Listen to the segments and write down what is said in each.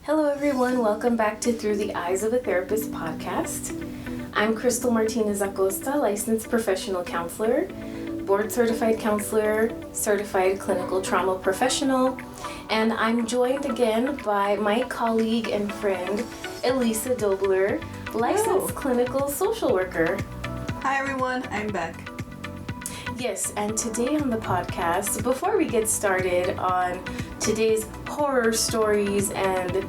Hello everyone, welcome back to Through the Eyes of a Therapist podcast. I'm Cristal Acosta, licensed professional counselor, board certified counselor, certified clinical trauma professional, and I'm joined again by my colleague and friend, Elisa Dobler, licensed clinical social worker. Hi everyone, I'm back. Yes, and today on the podcast, before we get started on today's horror stories and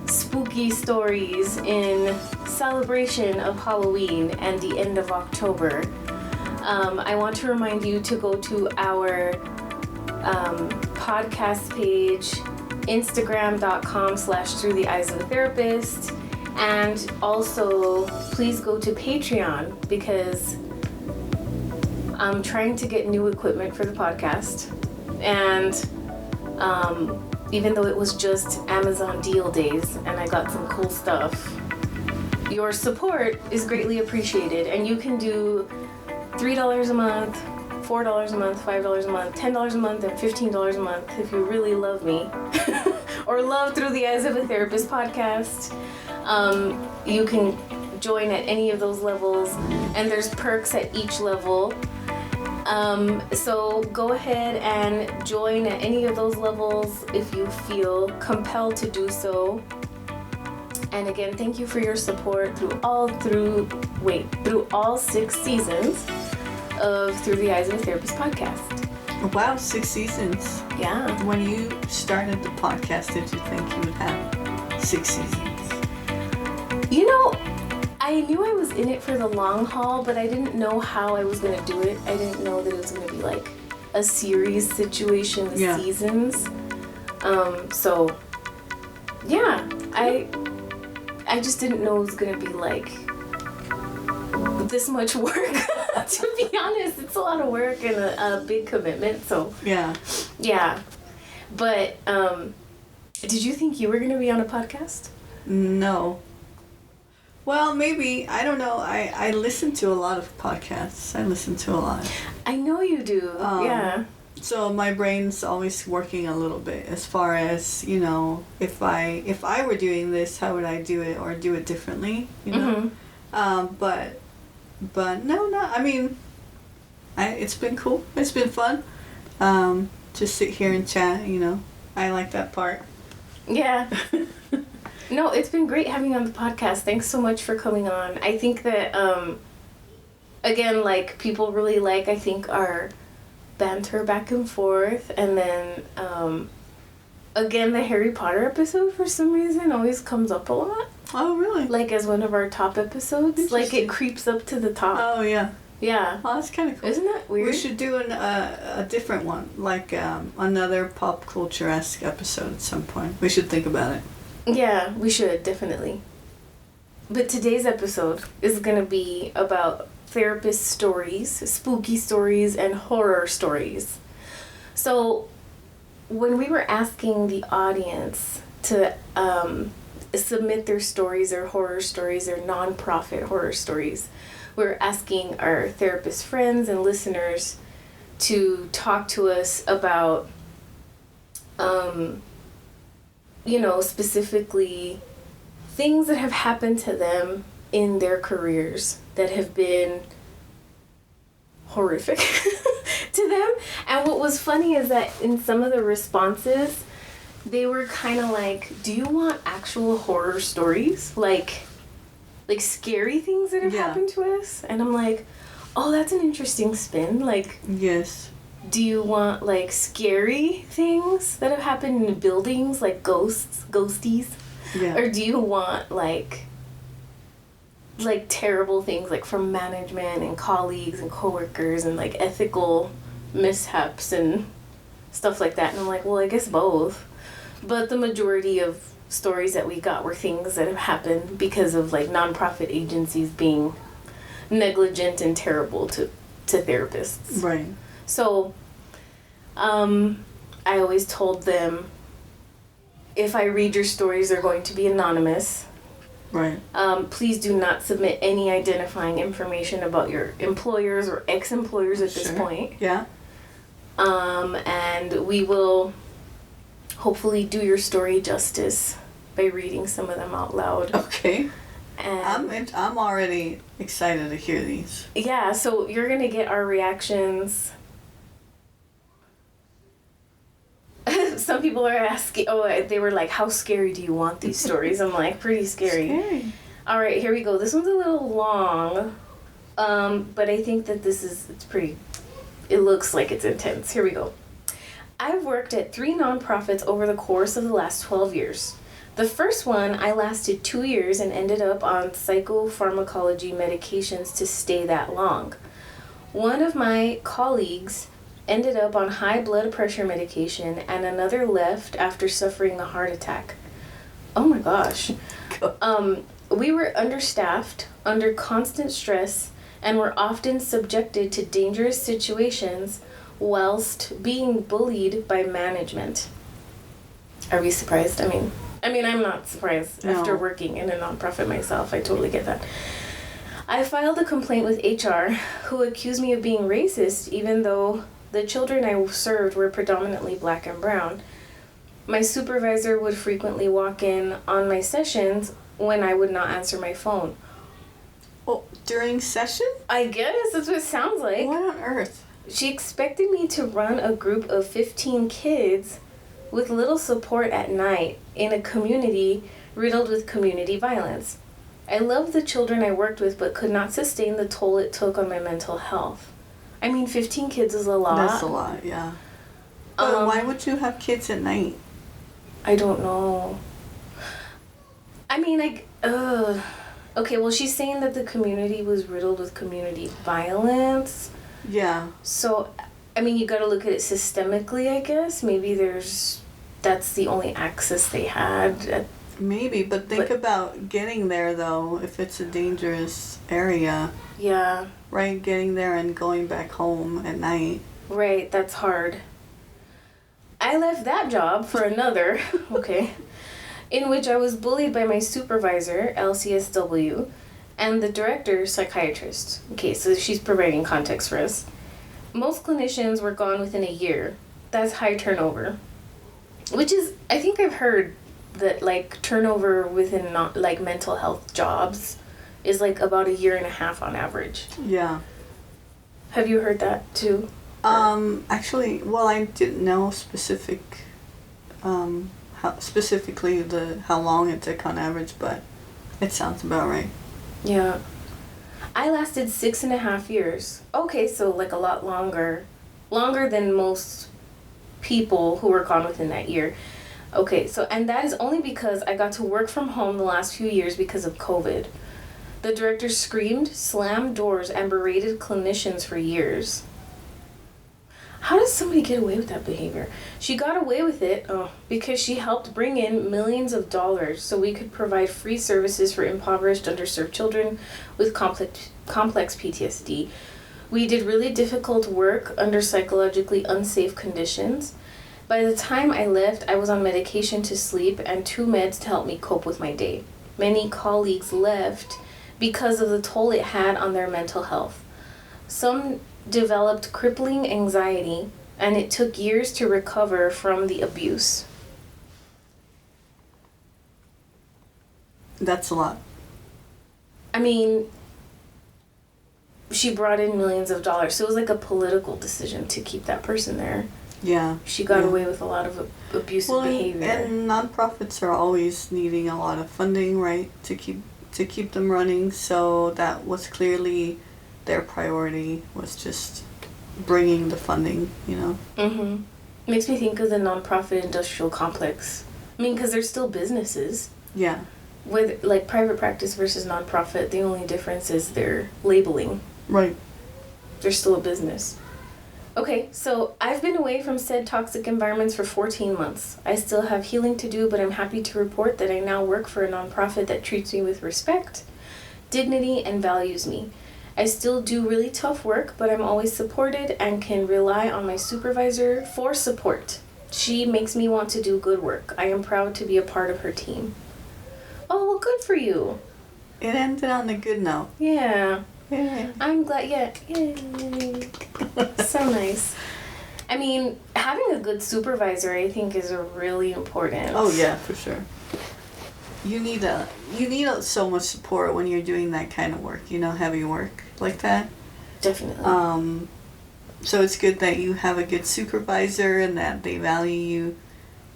spooky stories in celebration of Halloween and the end of October, I want to remind you to go to our podcast page, instagram.com/throughtheeyesofatherapist, and also please go to Patreon because I'm trying to get new equipment for the podcast, and even though it was just Amazon deal days and I got some cool stuff, your support is greatly appreciated, and you can do $3 a month, $4 a month, $5 a month, $10 a month, and $15 a month if you really love me or love Through the Eyes of a Therapist podcast. You can join at any of those levels, and there's perks at each level. So go ahead and join at any of those levels if you feel compelled to do so. And again, thank you for your support through all 6 seasons of Through the Eyes of a Therapist podcast. Wow, 6 seasons. Yeah. When you started the podcast, did you think you would have 6 seasons? You know, I knew I was in it for the long haul, but I didn't know how I was going to do it. I didn't know that it was going to be like a series situation with seasons. So, yeah, I just didn't know it was going to be like this much work. To be honest, it's a lot of work and a big commitment. So, yeah. But did you think you were going to be on a podcast? No. Well, maybe. I don't know. I listen to a lot of podcasts. I listen to a lot. I know you do. Yeah. So my brain's always working a little bit as far as, you know, if I were doing this, how would I do it or do it differently, you know? Mm-hmm. But no, I mean, it's been cool. It's been fun. Just sit here and chat, you know. I like that part. Yeah. No, it's been great having you on the podcast. Thanks so much for coming on. I think that, again, like, people really like, I think, our banter back and forth. And then, again, the Harry Potter episode, for some reason, always comes up a lot. Oh, really? Like, as one of our top episodes. Like, it creeps up to the top. Oh, yeah. Yeah. Oh, that's kind of cool. Isn't that weird? We should do a different one, like another pop culture-esque episode at some point. We should think about it. Yeah, we should, definitely. But today's episode is going to be about therapist stories, spooky stories, and horror stories. So, when we were asking the audience to submit their stories or horror stories or non-profit horror stories, we were asking our therapist friends and listeners to talk to us about you know, specifically things that have happened to them in their careers that have been horrific to them. And what was funny is that in some of the responses, they were kind of like, do you want actual horror stories? Like scary things that have happened to us? And I'm like, oh, that's an interesting spin. Like, yes. Do you want, like, scary things that have happened in buildings, like ghosties? Yeah. Or do you want, like terrible things, like, from management and colleagues and coworkers and, like, ethical mishaps and stuff like that? And I'm like, well, I guess both. But the majority of stories that we got were things that have happened because of, like, nonprofit agencies being negligent and terrible to therapists. Right. So, I always told them, if I read your stories, they're going to be anonymous. Right. Please do not submit any identifying information about your employers or ex-employers at this point. Yeah. And we will hopefully do your story justice by reading some of them out loud. Okay. And I'm already excited to hear these. yeah, so you're gonna get our reactions. Some people are asking, they were like, how scary do you want these stories? I'm like, pretty scary. All right, here we go. This one's a little long, but I think that it looks like it's intense. Here we go. I've worked at 3 nonprofits over the course of the last 12 years. The first one, I lasted 2 years and ended up on psychopharmacology medications to stay that long. One of my colleagues ended up on high blood pressure medication and another left after suffering a heart attack. Oh my gosh. We were understaffed, under constant stress, and were often subjected to dangerous situations whilst being bullied by management. Are we surprised? I mean, I'm not surprised. No. After working in a nonprofit myself. I totally get that. I filed a complaint with HR, who accused me of being racist, even though the children I served were predominantly black and brown. My supervisor would frequently walk in on my sessions when I would not answer my phone. Oh, during session? I guess that's what it sounds like. What on earth? She expected me to run a group of 15 kids with little support at night in a community riddled with community violence. I loved the children I worked with, but could not sustain the toll it took on my mental health. 15 kids is a lot. That's a lot, yeah. But why would you have kids at night? I don't know. Okay, well, she's saying that the community was riddled with community violence. Yeah. So, you gotta look at it systemically, I guess. Maybe that's the only access they had. Maybe, but think about getting there, though, if it's a dangerous area. Yeah. Right, getting there and going back home at night. Right, that's hard. I left that job for another, okay, in which I was bullied by my supervisor, LCSW, and the director, psychiatrist. Okay, so she's providing context for us. Most clinicians were gone within a year. That's high turnover. Which is, I think I've heard that, turnover within mental health jobs is, about 1.5 years on average. Yeah. Have you heard that, too? Actually, well, I didn't know specifically how long it took on average, but it sounds about right. Yeah. I lasted 6.5 years. Okay, so a lot longer. Longer than most people who were gone within that year. Okay, so, and that is only because I got to work from home the last few years because of COVID. The director screamed, slammed doors, and berated clinicians for years. How does somebody get away with that behavior? She got away with it because she helped bring in millions of dollars so we could provide free services for impoverished, underserved children with complex PTSD. We did really difficult work under psychologically unsafe conditions. By the time I left, I was on medication to sleep and 2 meds to help me cope with my day. Many colleagues left because of the toll it had on their mental health. Some developed crippling anxiety, and it took years to recover from the abuse. That's a lot. She brought in millions of dollars, so it was a political decision to keep that person there. Yeah. She got away with a lot of abusive behavior. And nonprofits are always needing a lot of funding, right, to keep them running, so that was clearly their priority, was just bringing the funding, Mm-hmm. Makes me think of the nonprofit industrial complex. Because they're still businesses. Yeah. With private practice versus nonprofit, the only difference is their labeling. Right. They're still a business. Okay, so I've been away from said toxic environments for 14 months. I still have healing to do, but I'm happy to report that I now work for a nonprofit that treats me with respect, dignity, and values me. I still do really tough work, but I'm always supported and can rely on my supervisor for support. She makes me want to do good work. I am proud to be a part of her team. Oh, well, good for you. It ended on a good note. Yeah. Yay. I'm glad, yeah. Yay. So nice. Having a good supervisor, I think, is really important. Oh, yeah, for sure. you need so much support when you're doing that kind of work, heavy work like that. Definitely. So it's good that you have a good supervisor and that they value you,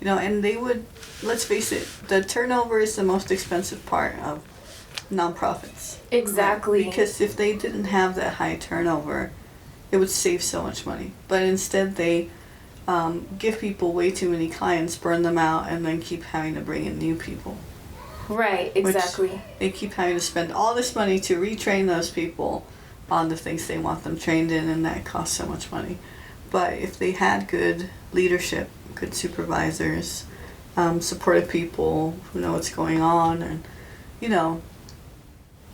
and they would, let's face it, the turnover is the most expensive part of nonprofits. Exactly. Right? Because if they didn't have that high turnover, it would save so much money. But instead they give people way too many clients, burn them out, and then keep having to bring in new people. Right, exactly. Which they keep having to spend all this money to retrain those people on the things they want them trained in, and that costs so much money. But if they had good leadership, good supervisors, supportive people who know what's going on, and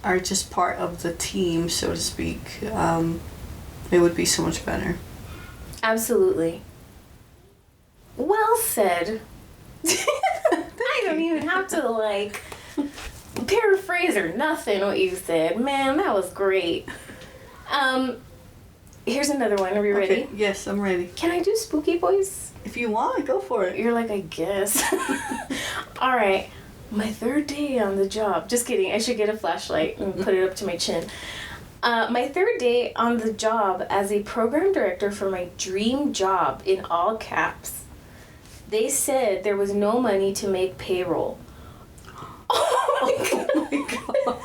are just part of the team, so to speak, it would be so much better. Absolutely. Well said. I don't even have to paraphrase or nothing what you said. Man, that was great. Here's another one. Are we ready? Yes, I'm ready. Can I do spooky voice? If you want, go for it. You're like, I guess. All right. My third day on the job. Just kidding. I should get a flashlight and put it up to my chin. My third day on the job as a program director for my dream job, in all caps. They said there was no money to make payroll. Oh my god.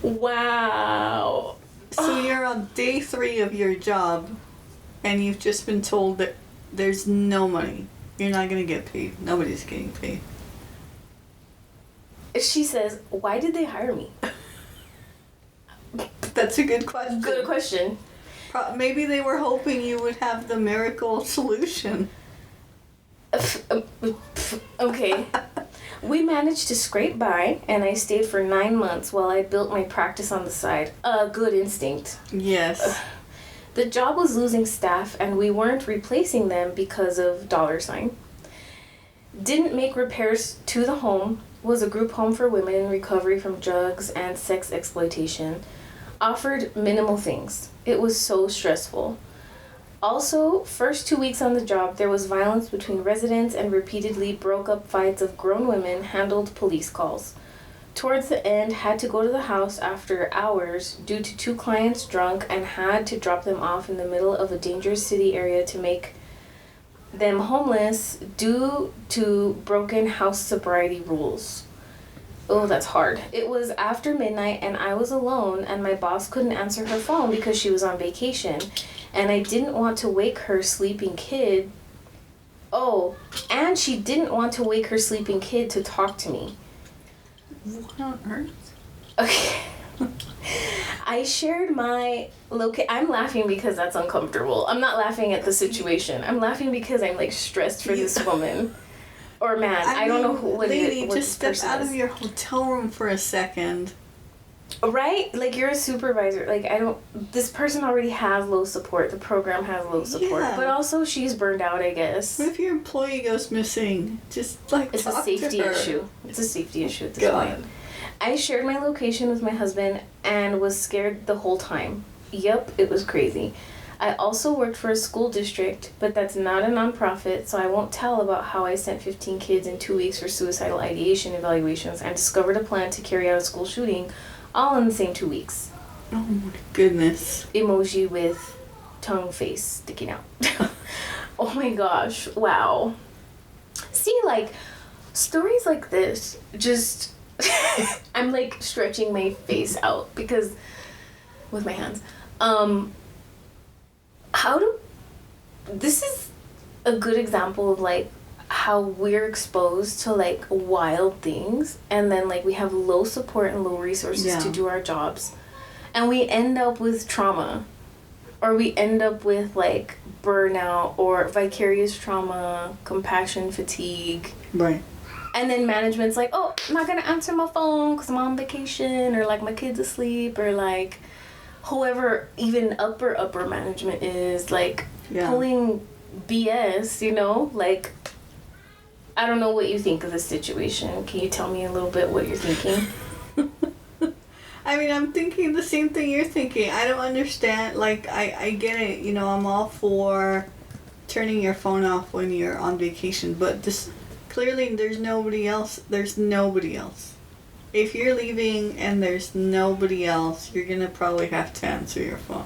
Wow. So you're on day 3 of your job, and you've just been told that there's no money. You're not going to get paid. Nobody's getting paid. She says, why did they hire me? That's a good question. Good question. Maybe they were hoping you would have the miracle solution. Okay. We managed to scrape by, and I stayed for 9 months while I built my practice on the side. Good instinct. Yes. The job was losing staff, and we weren't replacing them because of $. Didn't make repairs to the home. Was a group home for women in recovery from drugs and sex exploitation. Offered minimal things. It was so stressful. Also, first 2 weeks on the job, there was violence between residents and repeatedly broke up fights of grown women handled police calls. Towards the end, had to go to the house after hours due to 2 clients drunk and had to drop them off in the middle of a dangerous city area to make them homeless due to broken house sobriety rules. Oh, that's hard. It was after midnight and I was alone, and my boss couldn't answer her phone because she was on vacation, and I didn't want to wake her sleeping kid. Oh, and she didn't want to wake her sleeping kid to talk to me. What on earth? Okay. I shared my I'm laughing because that's uncomfortable. I'm not laughing at the situation. I'm laughing because I'm stressed for this woman. Or man, I don't know what lady, what just step out is. of your hotel room for a second. Right? You're a supervisor. This person already has low support. The program has low support. Yeah. But also she's burned out, I guess. What if your employee goes missing? Just it's talk a safety to her. issue. It's a safety issue at this point. I shared my location with my husband and was scared the whole time. Yep, it was crazy. I also worked for a school district, but that's not a nonprofit, so I won't tell about how I sent 15 kids in 2 weeks for suicidal ideation evaluations and discovered a plan to carry out a school shooting all in the same 2 weeks. Oh my goodness. Emoji with tongue face sticking out. Oh my gosh, wow. See, stories like this just... I'm stretching my face out because... with my hands. This is a good example of how we're exposed to wild things, and then we have low support and low resources to do our jobs, and we end up with trauma, or we end up with burnout or vicarious trauma, compassion fatigue. Right. And then management's oh, I'm not gonna answer my phone because I'm on vacation, or my kid's asleep, or whoever even upper management is pulling BS, I don't know what you think of the situation. Can you tell me a little bit what you're thinking? I mean, I'm thinking the same thing you're thinking. I don't understand. I get it. I'm all for turning your phone off when you're on vacation, but this clearly there's nobody else. There's nobody else. If you're leaving and there's nobody else, you're going to probably have to answer your phone.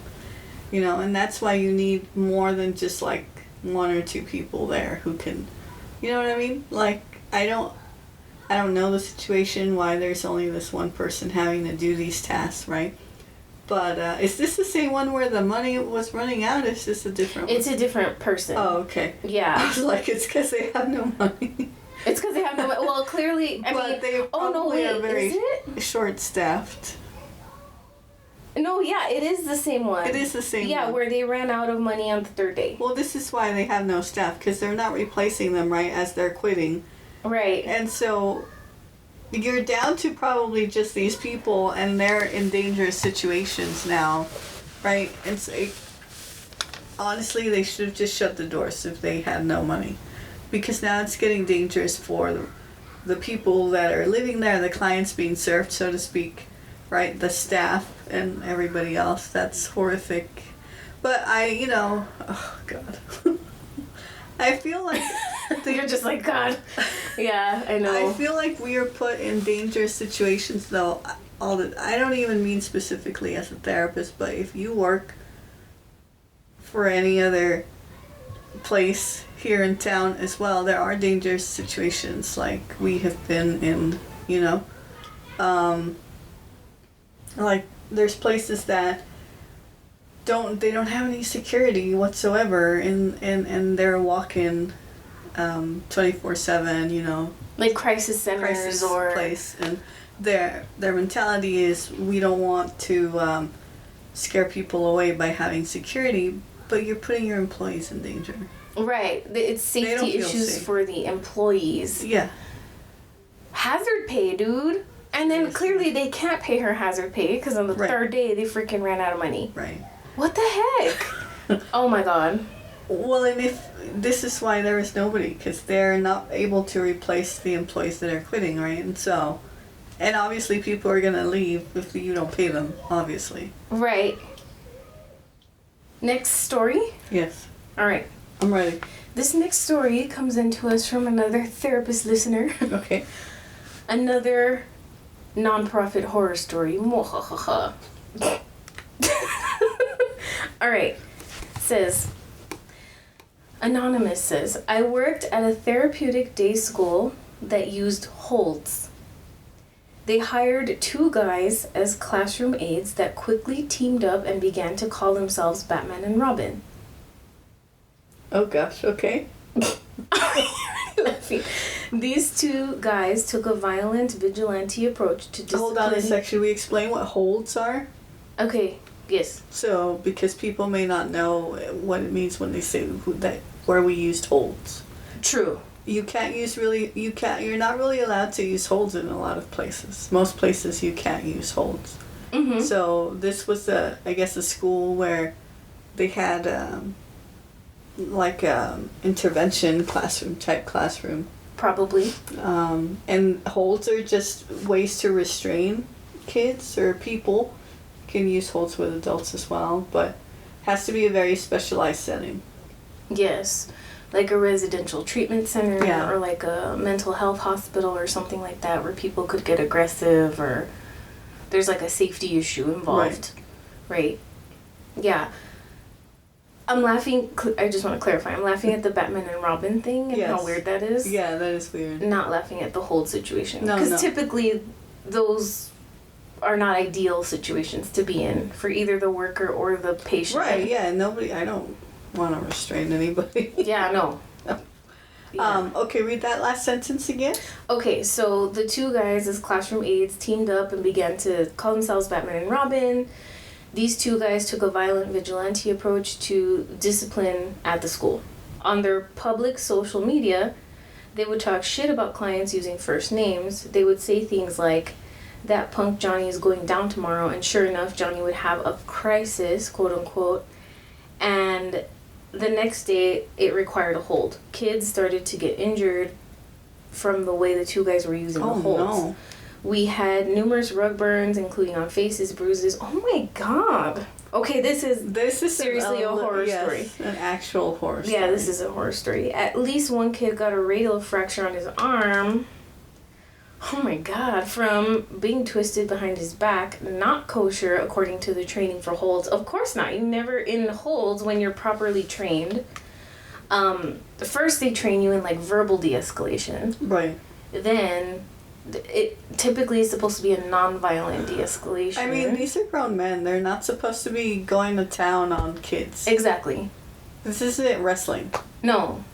You know, and that's why you need more than just like one or two people there who can, you know what I mean? Like, I don't know the situation why there's only this one person having to do these tasks, right? But is this the same one where the money was running out? Or is this a different one? It's a different person. Oh, okay. Yeah. I was like, it's because they have no money. It's because they have no money. Well, clearly, I mean... they probably are very short-staffed. No, yeah, it is the same one. It is the same one. Yeah, where they ran out of money on the third day. Well, this is why they have no staff, because they're not replacing them, right, as they're quitting. Right. And so you're down to probably just these people, and they're in dangerous situations now, right? And so, honestly, they should have just shut the doors if they had no money. Because now it's getting dangerous for the people that are living there, the clients being served, so to speak, right? The staff and everybody else. That's horrific. But oh God. I feel like... You're just like, God. Yeah, I know. I feel like we are put in dangerous situations, though. I don't even mean specifically as a therapist, but if you work for any other place here in town as well, there are dangerous situations like we have been in, you know. Like, there's places that don't have any security whatsoever, and they're walking 24/7, you know. Like crisis centers or place, and their mentality is, we don't want to scare people away by having security, but you're putting your employees in danger. Right. It's safety issues for the employees. Yeah. Hazard pay, dude. And then clearly they can't pay her hazard pay because on the third day they freaking ran out of money. Right. What the heck? Oh my God. Well, and if this is why there is nobody, because they're not able to replace the employees that are quitting, right? And so, and obviously people are going to leave if you don't pay them, obviously. Right. Next story? Yes. All right. I'm ready. This next story comes into us from another therapist listener. Okay. Another non-profit horror story. Mwahaha. All right. Says, Anonymous says, I worked at a therapeutic day school that used holds. They hired 2 guys as classroom aides that quickly teamed up and began to call themselves Batman and Robin. Oh gosh, okay. These 2 guys took a violent vigilante approach to discipline... Hold on a sec, should we explain what holds are? Okay, yes. So, because people may not know what it means when they say where we used holds. True. You're not really allowed to use holds in a lot of places. Most places you can't use holds. Mm-hmm. So this was a school where they had intervention classroom. Probably. And holds are just ways to restrain kids or people. You can use holds with adults as well, but has to be a very specialized setting. Yes. Like a residential treatment center or like a mental health hospital or something like that where people could get aggressive or there's like a safety issue involved. Right. Yeah. I'm laughing, I just want to clarify, I'm laughing at the Batman and Robin thing and how weird that is. Yeah, that is weird. Not laughing at the hold situation. No, because typically those are not ideal situations to be in for either the worker or the patient. Right, yeah, I don't want to restrain anybody. Yeah, no. Yeah. Okay, read that last sentence again. Okay, so the 2 guys as classroom aides teamed up and began to call themselves Batman and Robin. These 2 guys took a violent vigilante approach to discipline at the school. On their public social media, they would talk shit about clients using first names. They would say things like, that punk Johnny is going down tomorrow, and sure enough, Johnny would have a crisis, quote unquote, and the next day it required a hold. Kids started to get injured from the way the 2 guys were using the holds. No. We had numerous rug burns, including on faces, bruises. Oh my god. Okay, this is seriously a horror story. An actual horror story. Yeah, this is a horror story. At least one kid got a radial fracture on his arm. Oh my god, from being twisted behind his back. Not kosher according to the training for holds. Of course not. You never in holds when you're properly trained. First they train you in like verbal de-escalation. Right. Then it typically is supposed to be a non-violent de-escalation. I mean, these are grown men. They're not supposed to be going to town on kids. Exactly. This isn't wrestling. No.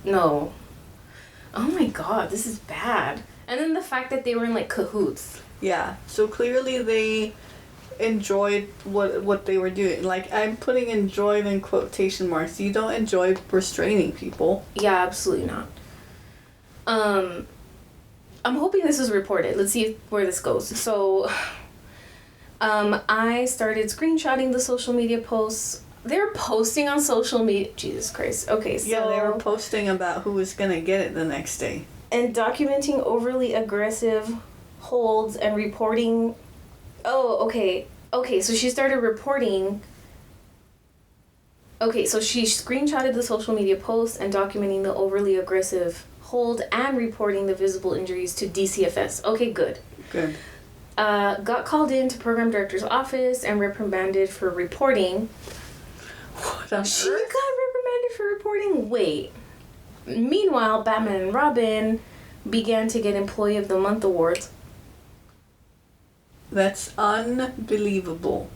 No. Oh my god, this is bad. And then the fact that they were in like cahoots. Yeah. So clearly they enjoyed what they were doing. Like, I'm putting enjoyed in quotation marks. You don't enjoy restraining people. Yeah, absolutely not. I'm hoping this is reported. Let's see where this goes. So, I started screenshotting the social media posts. They're posting on social media. Jesus Christ. Okay, so... Yeah, they were posting about who was going to get it the next day. And documenting overly aggressive holds and reporting... Oh, okay. Okay, so she started reporting... Okay, so she screenshotted the social media posts and documenting the overly aggressive hold and reporting the visible injuries to DCFS. Okay, good. Good. Got called into program director's office and reprimanded for reporting. What on She earth? got reprimanded for reporting? Wait. Meanwhile, Batman and Robin began to get Employee of the Month awards. That's unbelievable.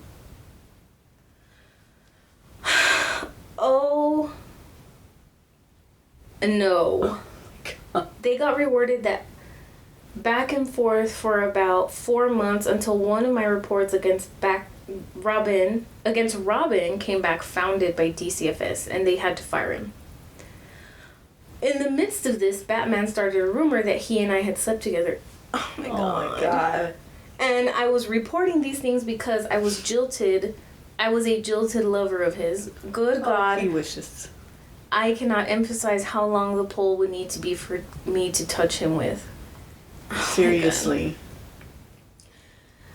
Oh. No. They got rewarded that back and forth for about 4 months until one of my reports against Robin came back founded by DCFS and they had to fire him. In the midst of this, Batman started a rumor that he and I had slept together. Oh my god. And I was reporting these things because I was jilted. I was a jilted lover of his. Good God. He wishes. I cannot emphasize how long the pole would need to be for me to touch him with. Seriously.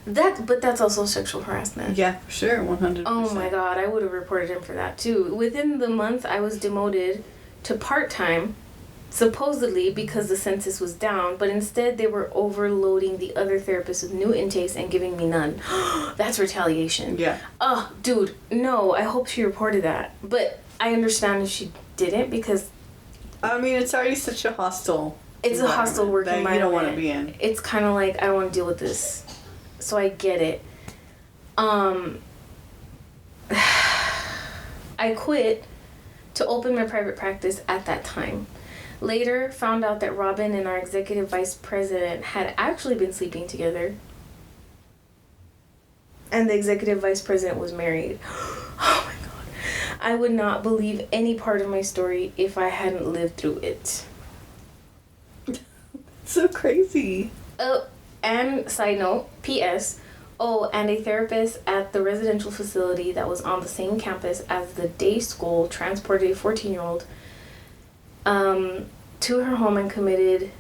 But that's also sexual harassment. Yeah, for sure, 100%. Oh my god, I would have reported him for that too. Within the month, I was demoted to part-time, supposedly because the census was down, but instead they were overloading the other therapists with new intakes and giving me none. That's retaliation. Yeah. Oh, dude, no, I hope she reported that. But I understand if she didn't because... I mean, it's already such a hostile... It's a hostile work environment. You don't want to be in. It's kind of like, I don't want to deal with this. So I get it. I quit to open my private practice at that time. Later, found out that Robin and our executive vice president had actually been sleeping together. And the executive vice president was married. Oh my god. I would not believe any part of my story if I hadn't lived through it. So crazy. Oh, and side note, P.S. Oh, and a therapist at the residential facility that was on the same campus as the day school transported a 14-year-old to her home and committed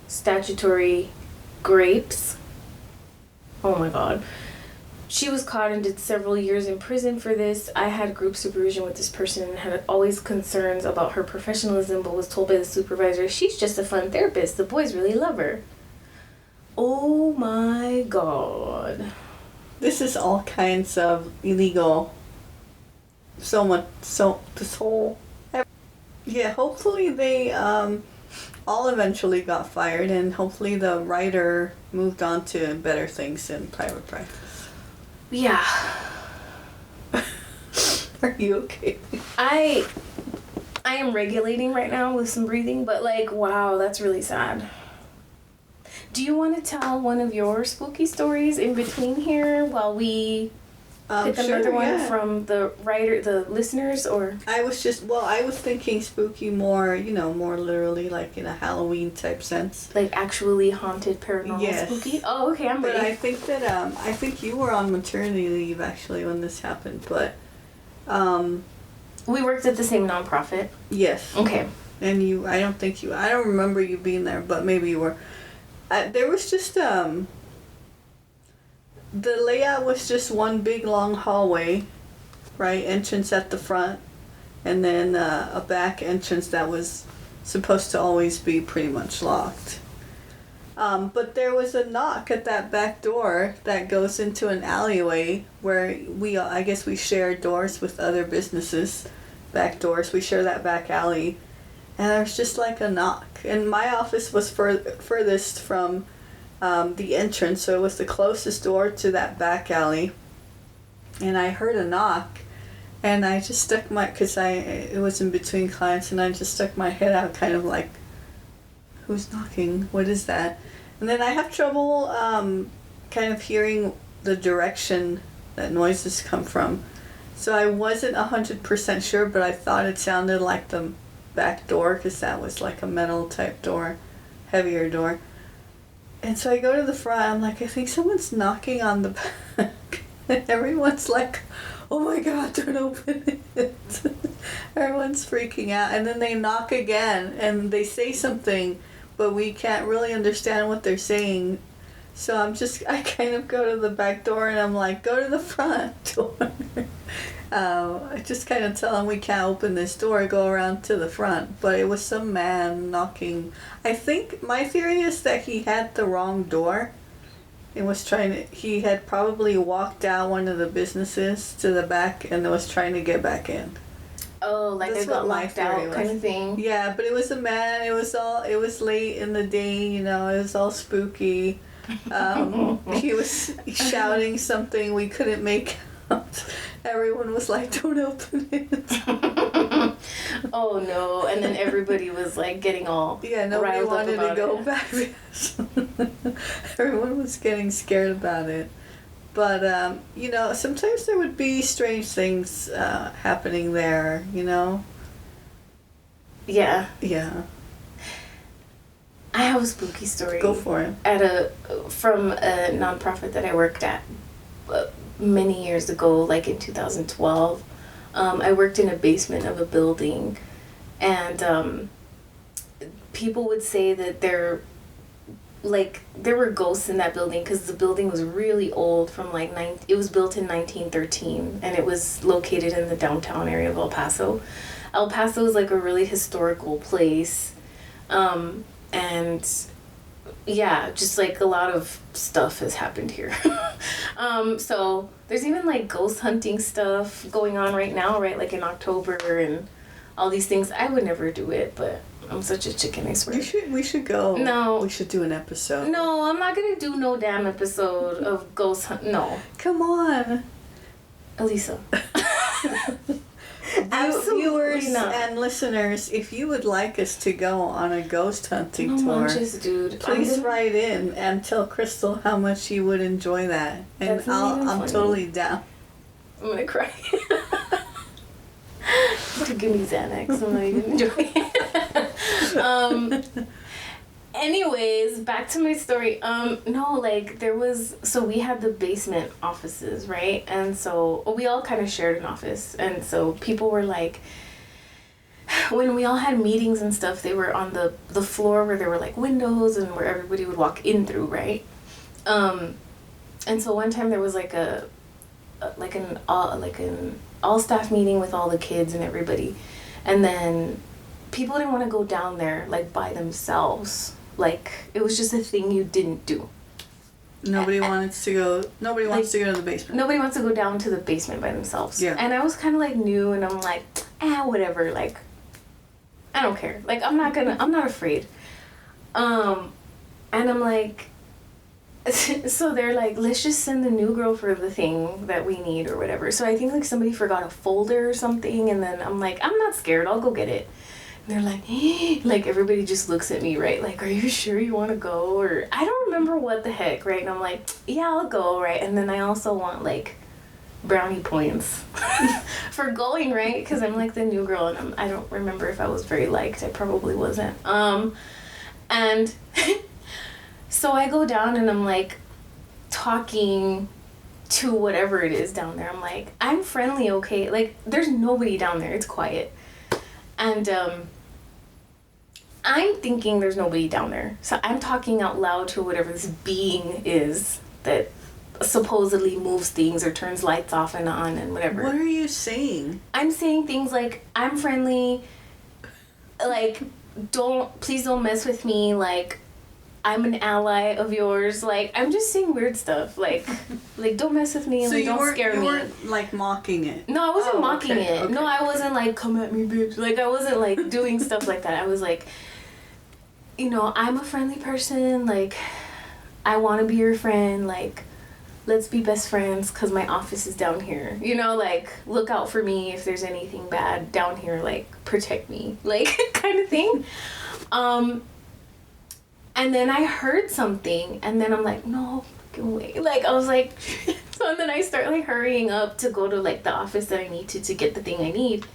statutory grapes. Oh my god. She was caught and did several years in prison for this. I had group supervision with this person and had always concerns about her professionalism, but was told by the supervisor, she's just a fun therapist. The boys really love her. Oh my god. This is all kinds of illegal. This whole... Yeah, hopefully they all eventually got fired and hopefully the writer moved on to better things in private practice. Yeah. Are you okay? I am regulating right now with some breathing, but like, wow, that's really sad. Do you want to tell one of your spooky stories in between here while we pick another one from the writer, the listeners, or? I was thinking spooky more, more literally like in a Halloween type sense. Like actually haunted, paranormal, spooky? Oh, okay, I'm ready. But I think that, I think you were on maternity leave actually when this happened, but, we worked at the same nonprofit. Yes. Okay. And I don't remember you being there, but maybe you were. there was just the layout was just one big long hallway, right? Entrance at the front, and then a back entrance that was supposed to always be pretty much locked. But there was a knock at that back door that goes into an alleyway where I guess we share doors with other businesses, back doors. We share that back alley. And there was just like a knock. And my office was furthest from the entrance, so it was the closest door to that back alley. And I heard a knock. And I just stuck it was in between clients, and I just stuck my head out kind of like, who's knocking? What is that? And then I have trouble kind of hearing the direction that noises come from. So I wasn't 100% sure, but I thought it sounded like the back door, because that was like a metal type door, heavier door. And so I go to the front, I'm like, I think someone's knocking on the back. And everyone's like, oh my God, don't open it. Everyone's freaking out. And then they knock again, and they say something, but we can't really understand what they're saying. So I kind of go to the back door, and I'm like, go to the front door. I just kind of tell them we can't open this door, go around to the front. But it was some man knocking. I think my theory is that he had the wrong door. He had probably walked out one of the businesses to the back and was trying to get back in. Oh, like it got locked out kind of thing. Yeah, but it was a man. It was late in the day, it was all spooky. He was shouting something we couldn't make out. Everyone was like, don't open it. Oh no, and then everybody was like getting all nobody wanted to go back. Everyone was getting scared about it. But, sometimes there would be strange things happening there, Yeah. Yeah. I have a spooky story. Go for it. From a nonprofit that I worked at many years ago, like in 2012. I worked in a basement of a building, and people would say that there were ghosts in that building because the building was really old, it was built in 1913, and it was located in the downtown area of El Paso. El Paso is like a really historical place, and yeah, just like a lot of stuff has happened here. So there's even like ghost hunting stuff going on right now, right? Like in October and all these things. I would never do it, but I'm such a chicken, I swear. We should go. No. We should do an episode. No, I'm not gonna do no damn episode of ghost hunt. No. Come on. Elisa. Viewers and listeners, if you would like us to go on a ghost hunting tour, dude. please write in and tell Cristal how much you would enjoy that. And I'm totally down. I'm gonna cry. Give me Xanax. I'm not even enjoying it. Anyways, back to my story. So we had the basement offices, right? And so we all kind of shared an office. And so people were like, when we all had meetings and stuff, they were on the floor where there were like windows and where everybody would walk in through, right? And so one time there was like an all staff meeting with all the kids and everybody. And then people didn't want to go down there like by themselves. Like, it was just a thing you didn't do. Nobody wants to go to the basement. Nobody wants to go down to the basement by themselves. Yeah. And I was kind of like new, and I'm like, whatever. Like, I don't care. Like, I'm not afraid. And I'm like, so they're like, let's just send the new girl for the thing that we need or whatever. So I think like somebody forgot a folder or something, and then I'm like, I'm not scared. I'll go get it. They're like, like everybody just looks at me, right? Like, are you sure you want to go? Or I don't remember what the heck, right? And I'm like, yeah, I'll go, right? And then I also want like brownie points for going, right? Because I'm like the new girl, and I don't remember if I was very liked. I probably wasn't. And so I go down and I'm like talking to whatever it is down there. I'm like, I'm friendly, okay? Like, there's nobody down there. It's quiet. And I'm thinking there's nobody down there. So I'm talking out loud to whatever this being is that supposedly moves things or turns lights off and on and whatever. What are you saying? I'm saying things like, I'm friendly, like, please don't mess with me, like, I'm an ally of yours. Like, I'm just saying weird stuff. Like don't mess with me, So like, don't scare me. You weren't, like, mocking it? No, I wasn't mocking it. Okay. No, I wasn't like, come at me, bitch. Like, I wasn't, like, doing stuff like that. I was like, you know, I'm a friendly person, like, I want to be your friend, like, let's be best friends because my office is down here. You know, like, look out for me if there's anything bad down here, like, protect me, like, kind of thing. And then I heard something, and then I'm like, no fucking way. Like, I was like, so and then I start, like, hurrying up to go to, like, the office that I need to get the thing I need.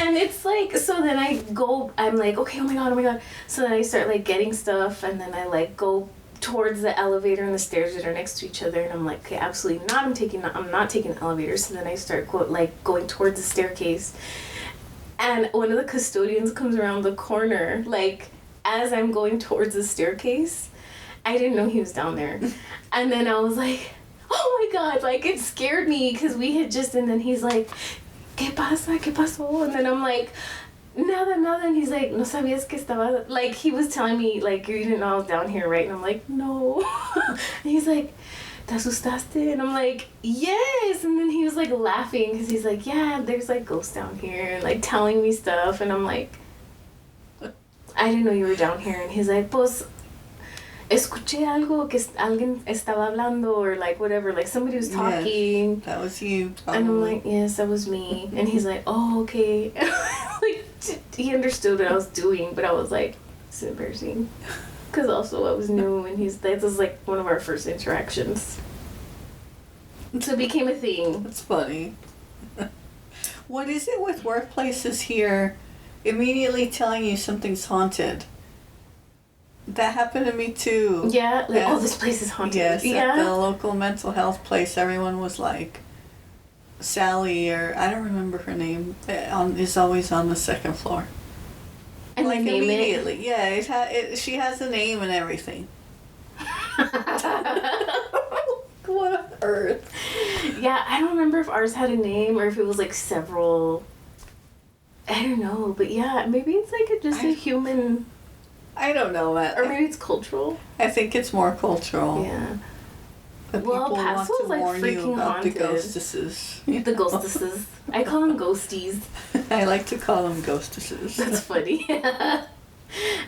And it's like, so then I go, I'm like, okay, oh my god. So then I start, like, getting stuff, and then I, like, go towards the elevator and the stairs that are next to each other, and I'm like, okay, absolutely not, I'm not taking the elevator. So then I start going towards the staircase, and one of the custodians comes around the corner, like, as I'm going towards the staircase. I didn't know he was down there. And then I was like, oh my god, like, it scared me, because we had just, and then he's like, ¿Qué pasa? ¿Qué pasó? And then I'm like, nada. And he's like, no sabías que estaba, like, he was telling me, like, you didn't know I was down here, right? And I'm like, no. And he's like, ¿te asustaste? And I'm like, yes. And then he was, like, laughing, because he's like, yeah, there's, like, ghosts down here, and, like, telling me stuff. And I'm like, I didn't know you were down here. And he's like, pues, escuché algo que alguien estaba hablando, or, like, whatever, like, somebody was talking. Yes, that was you, probably. And I'm like, yes, that was me. And he's like, oh, okay. Like, he understood what I was doing, but I was like, it's embarrassing. Because also I was new, and that was, like, one of our first interactions. So it became a thing. That's funny. What is it with workplaces here immediately telling you something's haunted? That happened to me too. Yeah, like, oh, this place is haunted. Yes, yeah. At the local mental health place, everyone was like, Sally, or I don't remember her name, is always on the second floor. And like, name immediately. It? Yeah, she has a name and everything. What on earth? Yeah, I don't remember if ours had a name or if it was, like, several. I don't know, but yeah, maybe it's like a human. I don't know. Or maybe it's cultural. I think it's more cultural. Yeah. But Well, people want Paso's, to like, warn you freaking about haunted. the ghostesses. The ghostesses. I call them ghosties. I like to call them ghostesses. That's funny.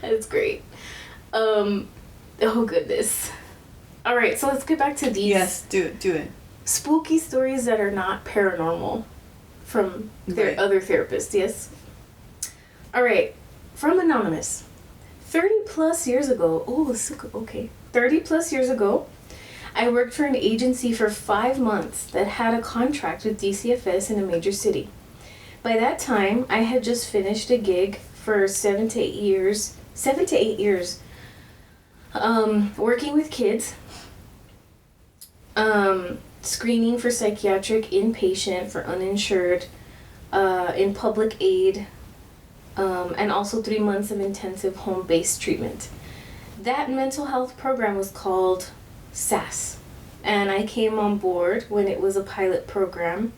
That's great. Oh, goodness. All right, so let's get back to these. Yes, do it. Spooky stories that are not paranormal from their other therapists, yes? All right, from Anonymous. 30 plus years ago, 30 plus years ago, I worked for an agency for 5 months that had a contract with DCFS in a major city. By that time, I had just finished a gig for 7 to 8 years, working with kids, screening for psychiatric inpatient for uninsured, in public aid, and also 3 months of intensive home-based treatment. That mental health program was called SAS, and I came on board when it was a pilot program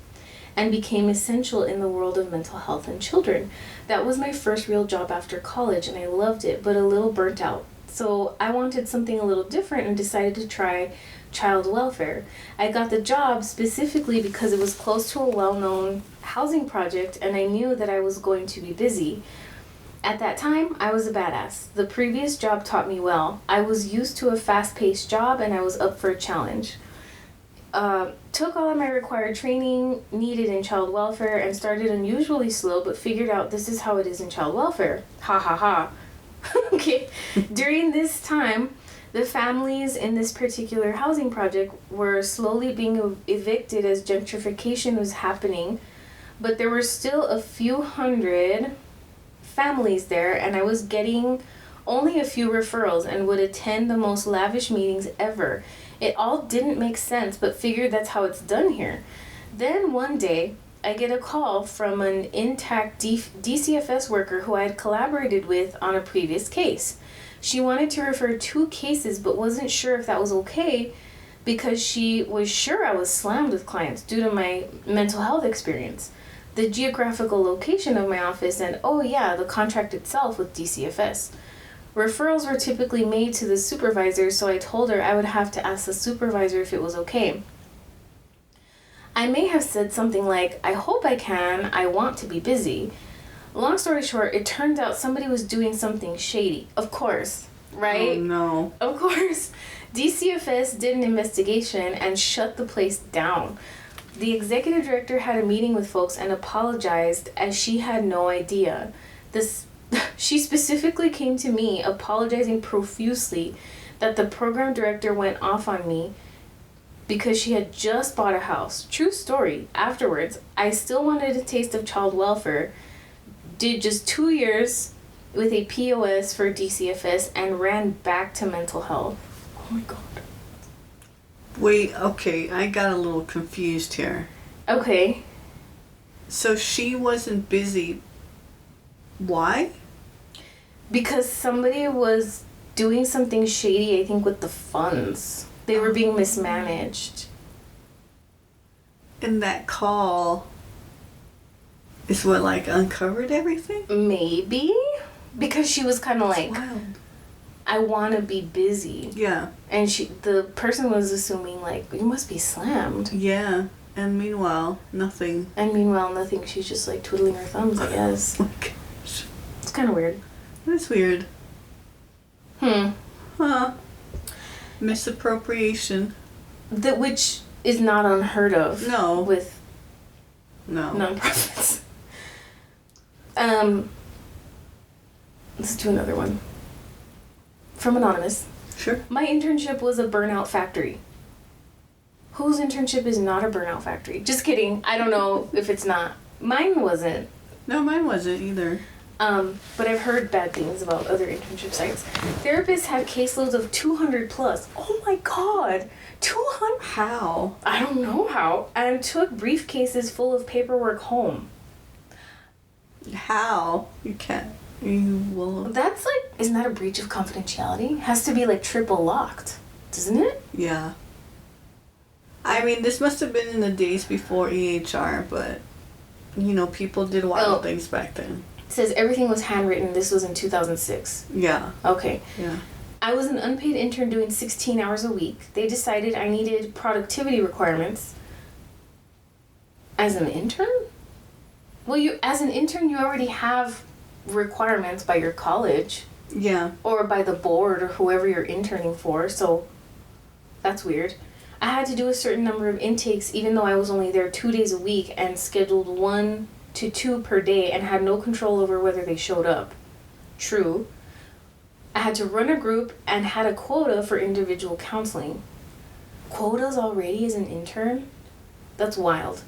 and became essential in the world of mental health in children. That was my first real job after college, and I loved it, but a little burnt out. So I wanted something a little different and decided to try child welfare. I got the job specifically because it was close to a well-known housing project, and I knew that I was going to be busy. At that time, I was a badass. The previous job taught me well. I was used to a fast-paced job, and I was up for a challenge. Took all of my required training needed in child welfare and started unusually slow, but figured out this is how it is in child welfare. Ha ha ha. Okay. During this time, the families in this particular housing project were slowly being evicted as gentrification was happening, but there were still a few hundred families there, and I was getting only a few referrals and would attend the most lavish meetings ever. It all didn't make sense, but figured that's how it's done here. Then one day, I get a call from an intact DCFS worker who I had collaborated with on a previous case. She wanted to refer 2 cases but wasn't sure if that was okay because she was sure I was slammed with clients due to my mental health experience, the geographical location of my office, and the contract itself with DCFS. Referrals were typically made to the supervisor, so I told her I would have to ask the supervisor if it was okay. I may have said something like, I hope I can, I want to be busy. Long story short, it turned out somebody was doing something shady. Of course, right? Oh, no. Of course. DCFS did an investigation and shut the place down. The executive director had a meeting with folks and apologized as she had no idea. She specifically came to me apologizing profusely that the program director went off on me because she had just bought a house. True story. Afterwards, I still wanted a taste of child welfare, did just 2 years with a POS for DCFS, and ran back to mental health. Oh my God. Wait, okay, I got a little confused here. Okay. So she wasn't busy. Why? Because somebody was doing something shady, I think, with the funds. They were being mismanaged. And that call is what, like, uncovered everything? Maybe? Because she was kind of like, Wild. I want to be busy. Yeah. And the person was assuming, like, you must be slammed. Yeah. And meanwhile, nothing. And meanwhile, nothing. She's just, like, twiddling her thumbs, I guess. Oh my gosh. It's kind of weird. That's weird. Huh. Misappropriation. Which is not unheard of. No. With No. nonprofits. Let's do another one. From Anonymous. Sure. My internship was a burnout factory. Whose internship is not a burnout factory? Just kidding. I don't know if it's not. Mine wasn't. No, mine wasn't either. But I've heard bad things about other internship sites. Therapists had caseloads of 200 plus. Oh my God. 200? How? I don't know how. And took briefcases full of paperwork home. How? You can't. You will. That's like, isn't that a breach of confidentiality? Has to be like triple locked, doesn't it? Yeah. I mean, this must have been in the days before EHR, but, you know, people did wild things back then. It says everything was handwritten. This was in 2006. Yeah. Okay. Yeah. I was an unpaid intern doing 16 hours a week. They decided I needed productivity requirements. As an intern? Well, as an intern, you already have requirements by your college. Yeah. Or by the board or whoever you're interning for, so that's weird. I had to do a certain number of intakes even though I was only there 2 days a week and scheduled 1 to 2 per day and had no control over whether they showed up. True. I had to run a group and had a quota for individual counseling. Quotas already as an intern? That's wild.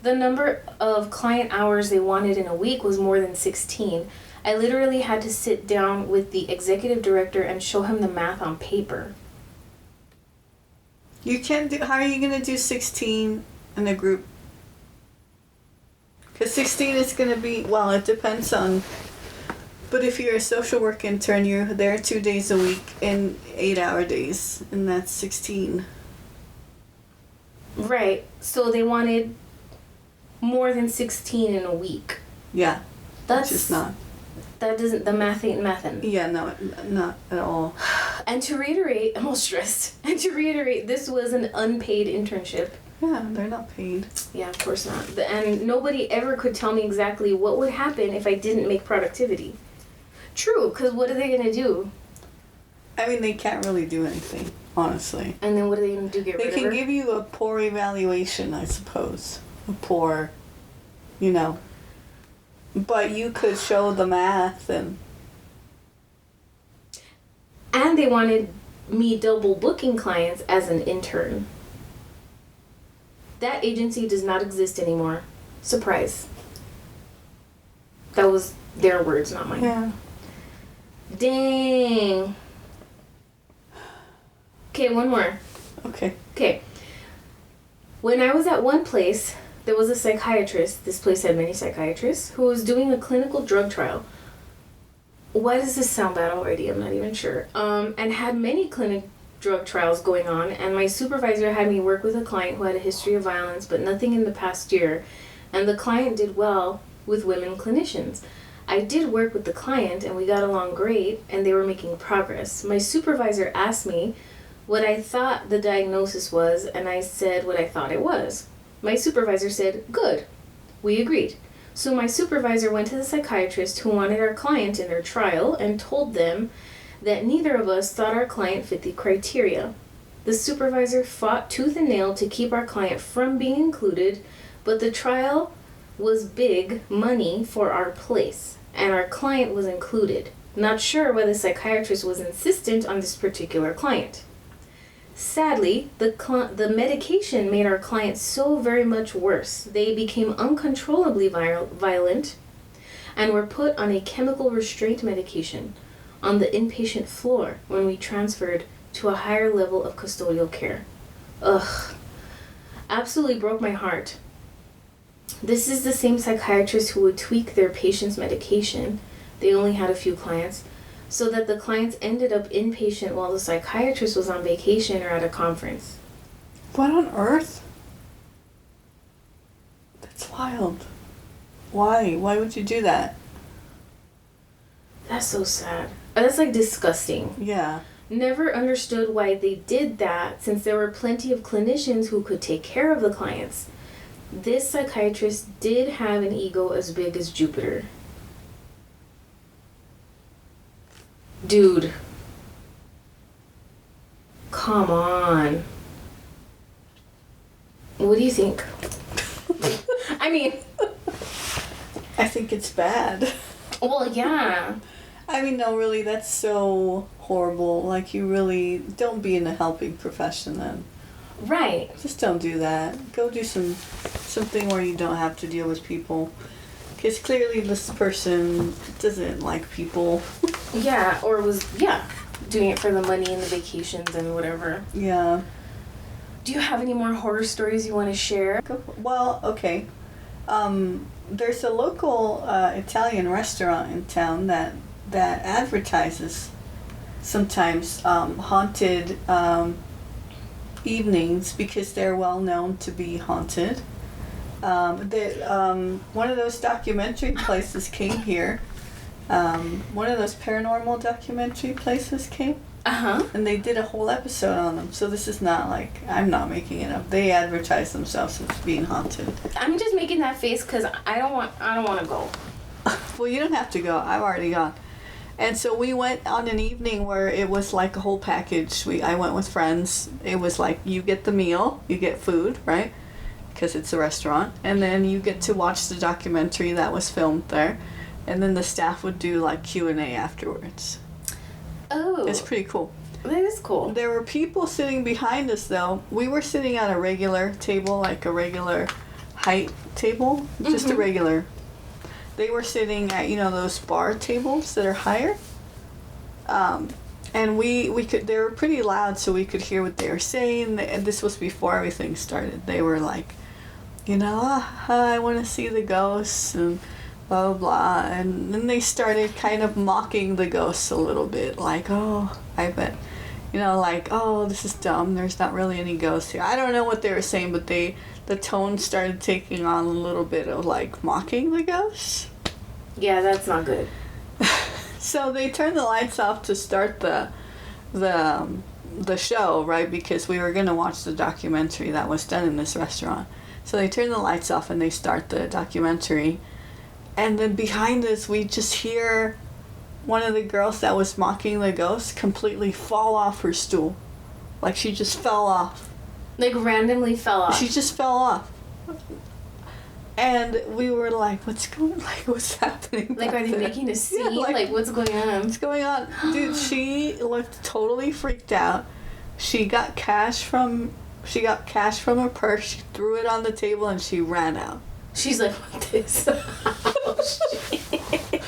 The number of client hours they wanted in a week was more than 16. I literally had to sit down with the executive director and show him the math on paper. You can't do. How are you gonna do 16 in a group? Because 16 is gonna be. Well, it depends on. But if you're a social work intern, you're there 2 days a week in 8-hour days, and that's 16. Right. So they wanted more than 16 in a week. Yeah. That's just not. That doesn't. The math ain't mathin'. Yeah, no, not at all. And to reiterate, I'm all stressed. And to reiterate, this was an unpaid internship. Yeah, they're not paid. Yeah, of course not. And nobody ever could tell me exactly what would happen if I didn't make productivity. True, because what are they going to do? I mean, they can't really do anything, honestly. And then what are they going to do, get rid of her? They can give you a poor evaluation, I suppose. A poor, you know. But you could show the math and... And they wanted me double booking clients as an intern. That agency does not exist anymore. Surprise. That was their words, not mine. Yeah. Dang. Okay, one more. Okay. Okay. When I was at one place, there was a psychiatrist, this place had many psychiatrists, who was doing a clinical drug trial. Why does this sound bad already? I'm not even sure. And had many clinic drug trials going on, and my supervisor had me work with a client who had a history of violence, but nothing in the past year, and the client did well with women clinicians. I did work with the client, and we got along great, and they were making progress. My supervisor asked me what I thought the diagnosis was, and I said what I thought it was. My supervisor said, "Good." We agreed. So my supervisor went to the psychiatrist who wanted our client in their trial and told them that neither of us thought our client fit the criteria. The supervisor fought tooth and nail to keep our client from being included, but the trial was big money for our place, and our client was included. Not sure why the psychiatrist was insistent on this particular client. Sadly, the medication made our client so very much worse. They became uncontrollably violent and were put on a chemical restraint medication on the inpatient floor when we transferred to a higher level of custodial care. Ugh. Absolutely broke my heart. This is the same psychiatrist who would tweak their patients' medication. They only had a few clients, so that the clients ended up inpatient while the psychiatrist was on vacation or at a conference. What on earth? That's wild. Why? Why would you do that? That's so sad. That's like disgusting. Yeah. Never understood why they did that, since there were plenty of clinicians who could take care of the clients. This psychiatrist did have an ego as big as Jupiter. Dude. Come on. What do you think? I mean... I think it's bad. Well, yeah. I mean, no, really, that's so horrible. Like, you really don't be in a helping profession then. Right. Just don't do that. Go do something where you don't have to deal with people. Because clearly this person doesn't like people. Yeah, or was, doing it for the money and the vacations and whatever. Yeah. Do you have any more horror stories you want to share? Well, okay. There's a local Italian restaurant in town that advertises sometimes haunted evenings because they're well known to be haunted. One of those documentary places came here. One of those paranormal documentary places came. Uh-huh. And they did a whole episode on them. So this is not like, I'm not making it up. They advertise themselves as being haunted. I'm just making that face because I don't want to go. Well, you don't have to go. I've already gone. And so we went on an evening where it was like a whole package. I went with friends. It was like you get the meal, you get food, right? Because it's a restaurant. And then you get to watch the documentary that was filmed there. And then the staff would do like Q&A afterwards. Oh. It's pretty cool. That is cool. There were people sitting behind us though. We were sitting at a regular table, like a regular height table. Just a regular. They were sitting at, those bar tables that are higher. And we could, they were pretty loud so we could hear what they were saying. And this was before everything started. They were like, I want to see the ghosts and blah, blah, blah. And then they started kind of mocking the ghosts a little bit. Like, oh, I bet, like, oh, this is dumb. There's not really any ghosts here. I don't know what they were saying, but the tone started taking on a little bit of like mocking the ghosts. Yeah, that's not good. So they turned the lights off to start the show, right? Because we were going to watch the documentary that was done in this restaurant. So they turn the lights off and they start the documentary. And then behind us, we just hear one of the girls that was mocking the ghost completely fall off her stool. Like she just fell off. Like randomly fell off. She just fell off. And we were like, what's happening? Like, are they making a scene? Yeah, like, what's going on? What's going on? Dude, she looked totally freaked out. She got cash from her purse, she threw it on the table, and she ran out. She's like, what this? Oh, shit.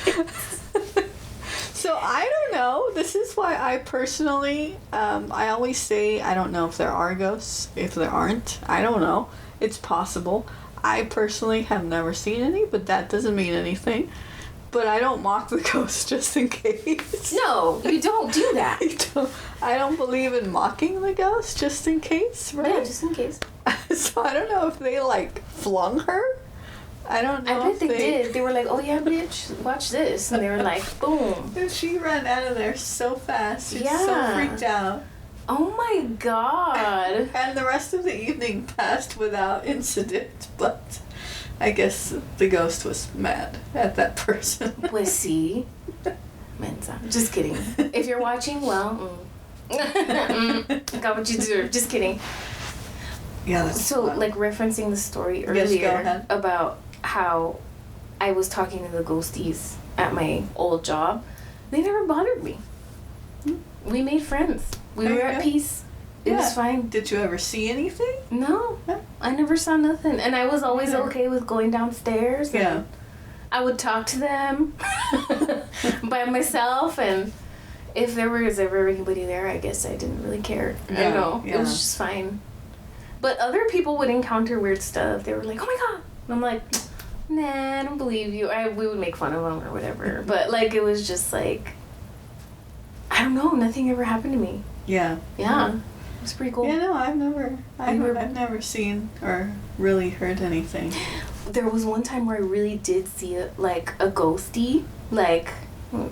So I don't know. This is why I personally, I always say I don't know if there are ghosts. If there aren't, I don't know. It's possible. I personally have never seen any, but that doesn't mean anything. But I don't mock the ghost just in case. No, you don't do that. I don't believe in mocking the ghost just in case, right? Yeah, just in case. So I don't know if they like flung her. I don't know. I bet they did. They were like, "Oh yeah, bitch, watch this," and they were like, "Boom!" And she ran out of there so fast. She was so freaked out. Oh my god! And the rest of the evening passed without incident, but I guess the ghost was mad at that person. Pussy. Mensa. Just kidding. If you're watching, well, got what you deserve. Just kidding. Yeah, that's so fun. like referencing the story earlier Yes, go ahead. about how I was talking to the ghosties at my old job. They never bothered me. We made friends. We were at peace. It was fine. Did you ever see anything? No. I never saw nothing. And I was always okay with going downstairs. And I would talk to them by myself. And if there was ever anybody there, I guess I didn't really care. I don't know. It was just fine. But other people would encounter weird stuff. They were like, "Oh my god." And I'm like, "Nah, I don't believe you." We would make fun of them or whatever. But like, it was just like, I don't know. Nothing ever happened to me. Yeah. Yeah. It's pretty cool. Yeah, no, I've never seen or really heard anything. There was one time where I really did see a ghosty. Like,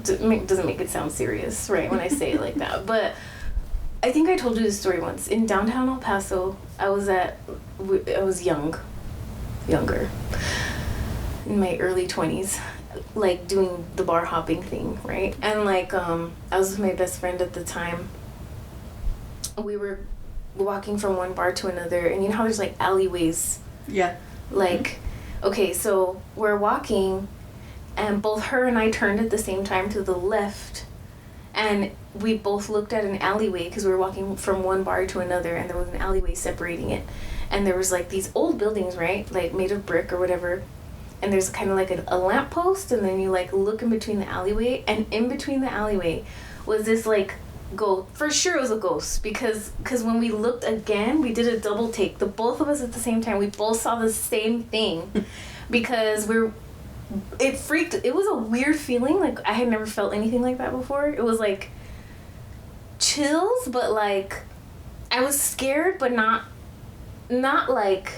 doesn't make it sound serious, right, when I say it like that. But I think I told you this story once. In downtown El Paso, I was younger, in my early 20s, like doing the bar hopping thing, right? And like, I was with my best friend at the time. We were walking from one bar to another, and you know how there's like alleyways? Yeah. Like, okay, so we're walking, and both her and I turned at the same time to the left, and we both looked at an alleyway because we were walking from one bar to another, and there was an alleyway separating it, and there was like these old buildings, right, like made of brick or whatever, and there's kind of like a lamppost, and then you like look in between the alleyway, and in between the alleyway was this like ghost. For sure it was a ghost, because when we looked again, we did a double take, the both of us at the same time, we both saw the same thing. Because it was a weird feeling. Like, I had never felt anything like that before. It was like chills, but like I was scared, but not like,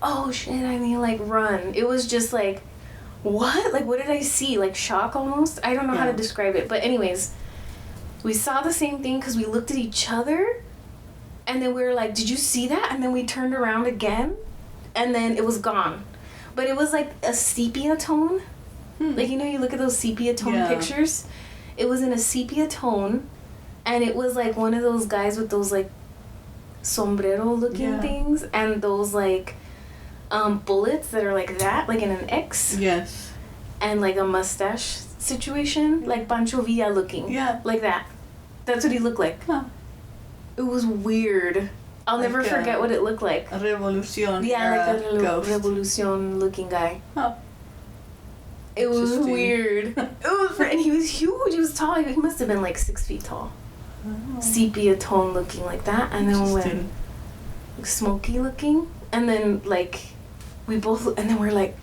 oh shit, I need like run. It was just like, what? Like, what did I see? Like shock almost? I don't know how to describe it. But anyways, we saw the same thing because we looked at each other, and then we were like, did you see that? And then we turned around again, and then it was gone. But it was like a sepia tone. Like, you know, you look at those sepia tone pictures? It was in a sepia tone, and it was like one of those guys with those like sombrero looking things, and those like bullets that are like that, like in an X. Yes. And like a mustache situation, like Pancho Villa looking. Yeah. Like that. That's what he looked like. Huh. It was weird. I'll like never forget what it looked like. A Revolucion. Yeah, like a Revolucion looking guy. Huh. It was weird. And he was huge. He was tall. He must have been like 6 feet tall. Oh. Sepia tone looking like that. And then when smoky looking. And then like we both, and then we're like,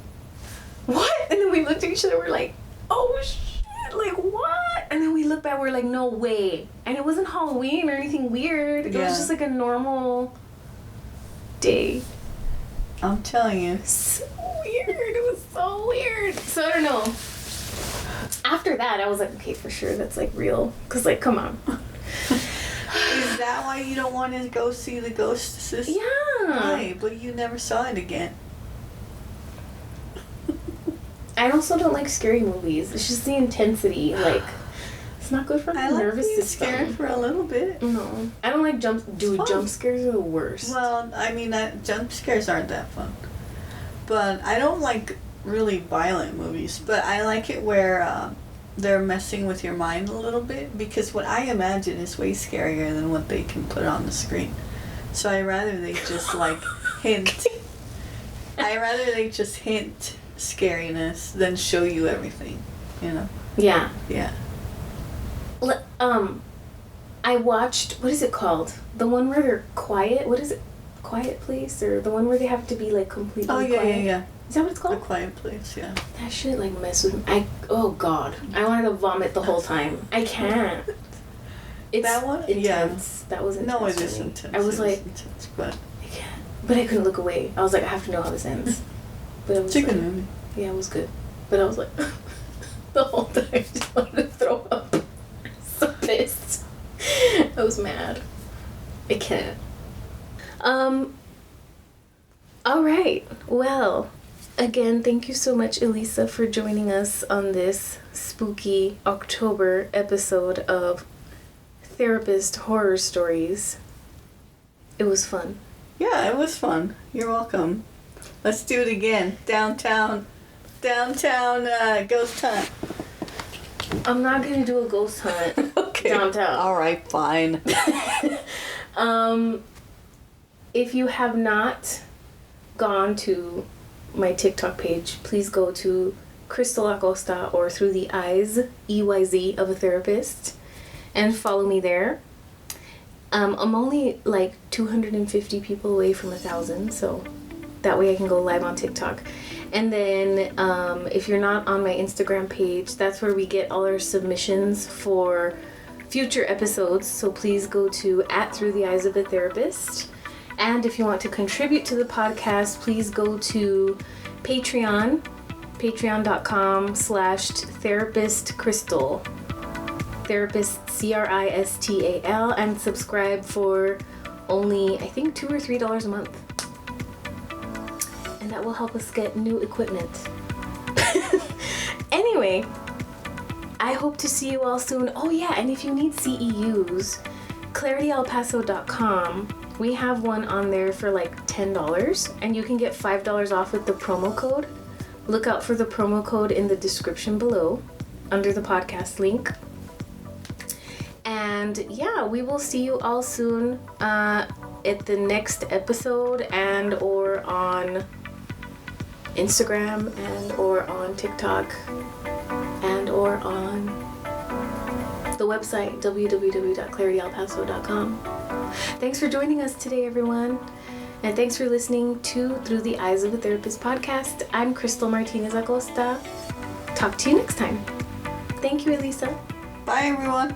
what? And then we looked at each other. We're like, oh shit, like what? And then we looked back. We're like, no way. And it wasn't Halloween or anything weird. It was just like a normal day. I'm telling you. So weird. It was so weird. So I don't know. After that, I was like, okay, for sure, that's like real. Cause like, come on. Is that why you don't want to go see the ghost sister? Yeah. Why? But you never saw it again. I also don't like scary movies. It's just the intensity. Like, it's not good for my nervous system. I like being scared for a little bit. No. I don't like jump scares are the worst. Well, I mean, jump scares aren't that fun. But I don't like really violent movies. But I like it where they're messing with your mind a little bit. Because what I imagine is way scarier than what they can put on the screen. So I'd rather they just, like, hint. Scariness than show you everything, you know? Yeah. Yeah. I watched, what is it called? The one where they're quiet? What is it? Quiet Place, or the one where they have to be like completely Oh, yeah, quiet. yeah. Is that what it's A called? Quiet Place, yeah. That shit like mess with me. Oh god, I wanted to vomit the whole time. I can't. It's That one? intense. Yeah. That was intense. No, it for is me. intense. I was It like, is intense, but I can't. But I couldn't look away. I was like, I have to know how this ends. But it was it's a good like, movie. yeah, it was good. But I was like, the whole time I just wanted to throw up. So pissed. I was mad. I can't. All right. Well, again, thank you so much, Elisa, for joining us on this spooky October episode of Therapist Horror Stories. It was fun. Yeah, it was fun. You're welcome. Let's do it again. Downtown ghost hunt. I'm not gonna do a ghost hunt downtown. All right, fine. If you have not gone to my TikTok page, please go to Cristal Acosta or Through the Eyes, EYZ of a Therapist, and follow me there. I'm only like 250 people away from 1,000, so that way I can go live on TikTok. And then if you're not on my Instagram page, that's where we get all our submissions for future episodes, so please go to @ThroughTheEyesOfATherapist. And if you want to contribute to the podcast, please go to Patreon, patreon.com/therapistcrystal, therapist CRISTAL, and subscribe for only, I think, $2 or $3 a month. And that will help us get new equipment. Anyway, I hope to see you all soon. Oh yeah, and if you need CEUs, clarityelpaso.com. We have one on there for like $10, and you can get $5 off with the promo code. Look out for the promo code in the description below, under the podcast link. And yeah, we will see you all soon at the next episode, and or on Instagram, and or on TikTok, and or on the website www.clarityelpaso.com. Thanks for joining us today, everyone, and thanks for listening to Through the Eyes of a Therapist podcast. I'm Cristal Martinez Acosta. Talk to you next time. Thank you, Elisa. Bye, everyone.